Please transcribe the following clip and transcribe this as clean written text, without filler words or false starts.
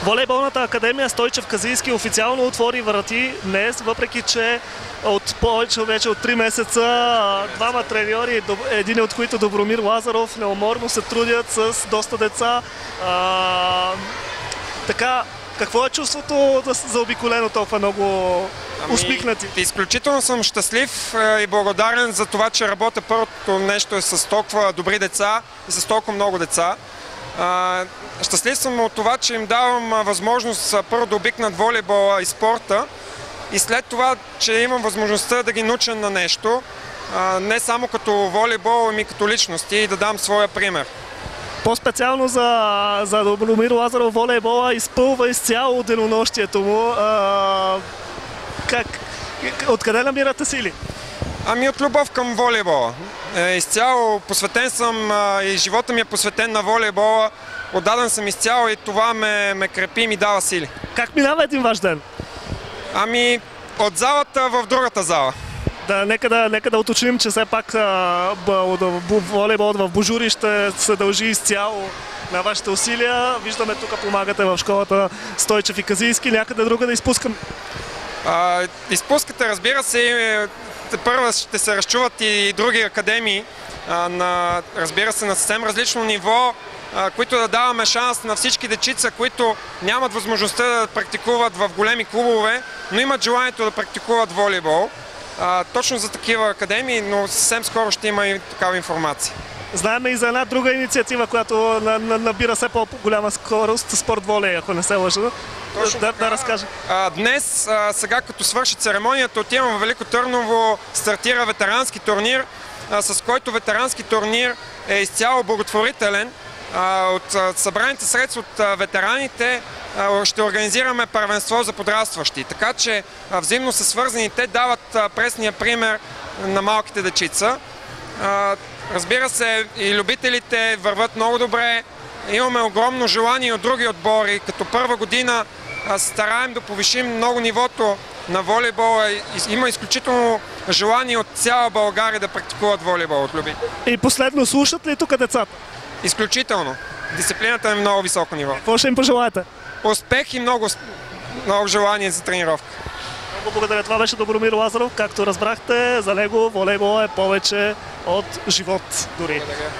Волейболната академия Стойчев Казийски официално отвори врати днес, въпреки че от повече вече от 3 месеца двама треньори, един от които Добромир Лазаров, неуморно се трудят с доста деца. Така, какво е чувството да са заобиколено толкова много усмихнати? Изключително съм щастлив и благодарен за това, че работя. Първото нещо е с толкова добри деца и с толкова много деца. Щастлив съм от това, че им давам възможност първо да обикнат волейбола и спорта и след това, че имам възможността да ги науча на нещо, не само като волейбол, ами като личности и да дам своя пример. По-специално за Добромир Лазаров волейбола изпълва изцяло денонощието му. Откъде намирате сили? Ами от любов към волейбола. Изцяло посветен съм и живота ми е посветен на волейбола. Отдаден съм изцяло и това ме крепи и ми дава сили. Как минава един ваш ден? Ами от залата в другата зала. Нека да уточним, че все пак волейболът в Божури ще се дължи изцяло на вашите усилия. Виждаме тук помагате в школата Стойчев и Казийски. Някъде друга да изпускам? Изпускате, разбира се. Първо ще се разчуват и други академии, разбира се, на съвсем различно ниво, които да даваме шанс на всички дечица, които нямат възможността да практикуват в големи клубове, но имат желанието да практикуват волейбол. Точно за такива академии, но съвсем скоро ще има и такава информация. Знаем и за една друга инициатива, която набира все по-голяма скорост, спорт волей, ако не се лъжа. Да разкажа. Днес, сега като свърши церемонията, отивам в Велико Търново, стартира ветерански турнир, с който ветерански турнир е изцяло благотворителен. От събраните средства от ветераните ще организираме първенство за подрастващи. Така че взаимно са свързани, те дават пресния пример на малките дечица. Разбира се, и любителите върват много добре. Имаме огромно желание от други отбори. Като първа година стараем да повишим много нивото на волейбола. Има изключително желание от цяла България да практикуват волейбол от любители. И последно, слушат ли тук децата? Изключително. Дисциплината е много високо ниво. Какво ще им пожелаете? Успех и много желание за тренировка. Много благодаря. Това беше Добромир Лазаров. Както разбрахте, за него волейбол е повече от живот дори. Благодаря.